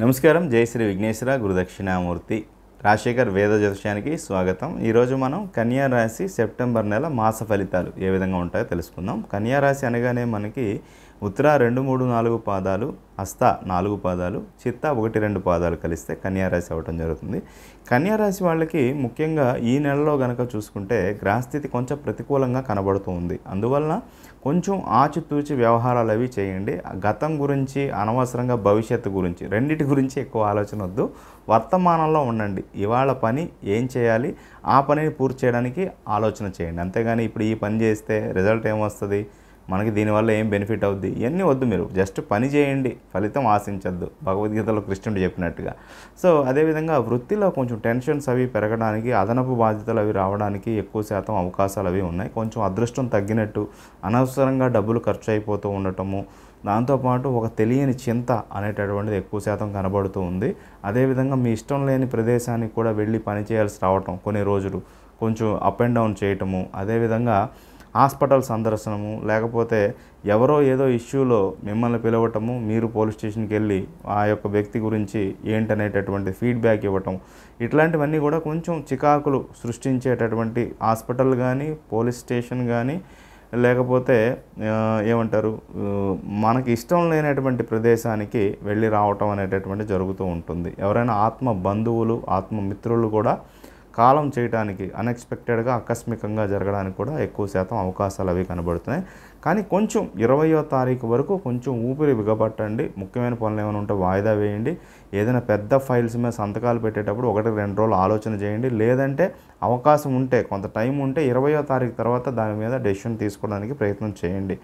నమస్కారం. జై శ్రీ విఘ్నేశ్వర గురుదక్షిణామూర్తి. రాజశేఖర్ వేద జ్యోతిష్యానికి స్వాగతం. ఈరోజు మనం కన్యా రాశి సెప్టెంబర్ నెల మాస ఫలితాలు ఏ విధంగా ఉంటాయో తెలుసుకుందాం. కన్యా రాశి అనగానే మనకి ఉత్తర 2, 3, 4 పాదాలు, హస్త 4 పాదాలు, చిత్త 1, 2 పాదాలు కలిస్తే కన్యా రాశి అవ్వటం జరుగుతుంది. కన్యా రాశి వాళ్ళకి ముఖ్యంగా ఈ నెలలో గనక చూసుకుంటే గ్రహస్థితి కొంచెం ప్రతికూలంగా కనబడుతూ ఉంది. అందువలన కొంచెం ఆచితూచి వ్యవహారాలు అవి చేయండి. గతం గురించి, అనవసరంగా భవిష్యత్తు గురించి, రెండింటి గురించి ఎక్కువ ఆలోచన వద్దు. వర్తమానంలో ఉండండి. ఇవాళ పని ఏం చేయాలి, ఆ పనిని పూర్తి చేయడానికి ఆలోచన చేయండి. అంతేగాని ఇప్పుడు ఈ పని చేస్తే రిజల్ట్ ఏమొస్తుంది, మనకి దీనివల్ల ఏం బెనిఫిట్ అవుద్ది, ఇవన్నీ వద్దు. మీరు జస్ట్ పని చేయండి, ఫలితం ఆశించద్దు, భగవద్గీతలో కృష్ణుడు చెప్పినట్టుగా. సో అదేవిధంగా వృత్తిలో కొంచెం టెన్షన్స్ అవి పెరగడానికి, అదనపు బాధ్యతలు అవి రావడానికి ఎక్కువ శాతం అవకాశాలు అవి ఉన్నాయి. కొంచెం అదృష్టం తగ్గినట్టు, అనవసరంగా డబ్బులు ఖర్చు అయిపోతూ ఉండటము, దాంతోపాటు ఒక తెలియని చింత అనేటటువంటిది ఎక్కువ శాతం కనబడుతూ ఉంది. అదేవిధంగా మీ ఇష్టం లేని ప్రదేశానికి కూడా వెళ్ళి పని చేయాల్సి రావటం, కొన్ని రోజులు కొంచెం అప్ అండ్ డౌన్ చేయటము, అదేవిధంగా హాస్పిటల్ సందర్శనము, లేకపోతే ఎవరో ఏదో ఇష్యూలో మిమ్మల్ని పిలవటము, మీరు పోలీస్ స్టేషన్కి వెళ్ళి ఆ యొక్క వ్యక్తి గురించి ఏంటనేటటువంటి ఫీడ్బ్యాక్ ఇవ్వటం, ఇట్లాంటివన్నీ కూడా కొంచెం చికాకులు సృష్టించేటటువంటి హాస్పిటల్ కానీ, పోలీస్ స్టేషన్ కానీ, లేకపోతే ఏమంటారు, మనకి ఇష్టం లేనటువంటి ప్రదేశానికి వెళ్ళి రావటం అనేటటువంటి జరుగుతూ ఉంటుంది. ఎవరైనా ఆత్మ బంధువులు, ఆత్మ మిత్రులు కూడా కాలం చేయడానికి అన్ఎక్స్పెక్టెడ్గా, ఆకస్మికంగా జరగడానికి కూడా ఎక్కువ శాతం అవకాశాలు అవి కనబడుతున్నాయి. కానీ కొంచెం 20వ తారీఖు వరకు కొంచెం ఊపిరి బిగపట్టండి. ముఖ్యమైన పనులు ఏమైనా ఉంటే వాయిదా వేయండి. ఏదైనా పెద్ద ఫైల్స్ మీద సంతకాలు పెట్టేటప్పుడు 1-2 రోజులు ఆలోచన చేయండి. లేదంటే అవకాశం ఉంటే, కొంత టైం ఉంటే 20వ తారీఖు తర్వాత దాని మీద డెసిషన్ తీసుకోవడానికి ప్రయత్నం చేయండి.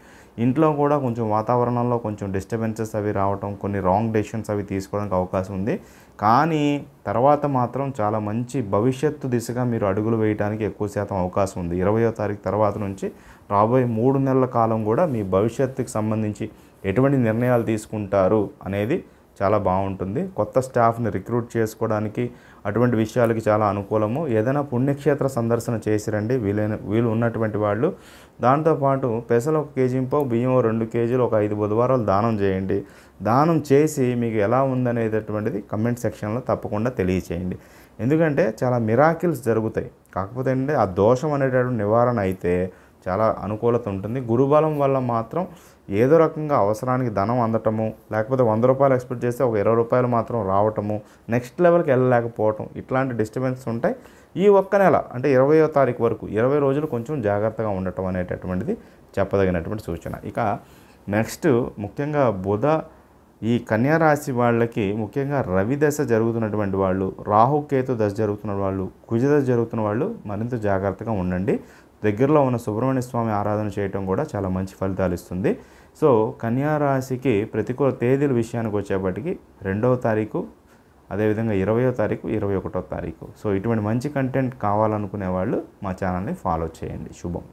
ఇంట్లో కూడా కొంచెం వాతావరణంలో కొంచెం డిస్టర్బెన్సెస్ అవి రావటం, కొన్ని రాంగ్ డెసిషన్స్ అవి తీసుకోవడానికి అవకాశం ఉంది. కానీ తర్వాత మాత్రం చాలా మంచి భవిష్యత్తు దిశగా మీరు అడుగులు వేయడానికి ఎక్కువ శాతం అవకాశం ఉంది. 20వ తారీఖు తర్వాత నుంచి రాబోయే 3 నెలల కాలం కూడా మీ భవిష్యత్తుకి సంబంధించి ఎటువంటి నిర్ణయాలు తీసుకుంటారు అనేది చాలా బాగుంటుంది. కొత్త స్టాఫ్ని రిక్రూట్ చేసుకోవడానికి, అటువంటి విషయాలకి చాలా అనుకూలము. ఏదైనా పుణ్యక్షేత్ర సందర్శన చేసిరండి వీలు ఉన్నటువంటి వాళ్ళు. దాంతోపాటు పెసలు 1 కేజీ, బియ్యం 2 కేజీలు, ఒక 5 బుధవారాలు దానం చేయండి. దానం చేసి మీకు ఎలా ఉందనేటటువంటిది కమెంట్ సెక్షన్లో తప్పకుండా తెలియచేయండి. ఎందుకంటే చాలా మిరాకిల్స్ జరుగుతాయి. కాకపోతే ఏంటంటే ఆ దోషం అనేటటువంటి నివారణ అయితే చాలా అనుకూలత ఉంటుంది. గురుబలం వల్ల మాత్రం ఏదో రకంగా అవసరానికి ధనం అందటము, లేకపోతే 100 రూపాయలు ఎక్స్పెక్ట్ చేస్తే ఒక 20 రూపాయలు మాత్రం రావటము, నెక్స్ట్ లెవెల్కి వెళ్ళలేకపోవటం, ఇట్లాంటి డిస్టర్బెన్స్ ఉంటాయి. ఈ ఒక్క నెల అంటే 20వ తారీఖు వరకు 20 రోజులు కొంచెం జాగ్రత్తగా ఉండటం అనేటటువంటిది చెప్పదగినటువంటి సూచన. ఇక నెక్స్ట్ ముఖ్యంగా ఈ కన్యా రాశి వాళ్ళకి ముఖ్యంగా రవి దశ జరుగుతున్నటువంటి వాళ్ళు, రాహుకేతు దశ జరుగుతున్న వాళ్ళు, కుజ దశ జరుగుతున్న వాళ్ళు మరింత జాగ్రత్తగా ఉండండి. దగ్గరలో ఉన్న సుబ్రహ్మణ్య స్వామి ఆరాధన చేయటం కూడా చాలా మంచి ఫలితాలు ఇస్తుంది. సో కన్యా రాశికి ప్రతికూల తేదీల విషయానికి వచ్చేప్పటికి 2వ తారీఖు, అదేవిధంగా 20వ తారీఖు, 21వ తారీఖు. సో ఇటువంటి మంచి కంటెంట్ కావాలనుకునే వాళ్ళు మా ఛానల్ని ఫాలో చేయండి. శుభం.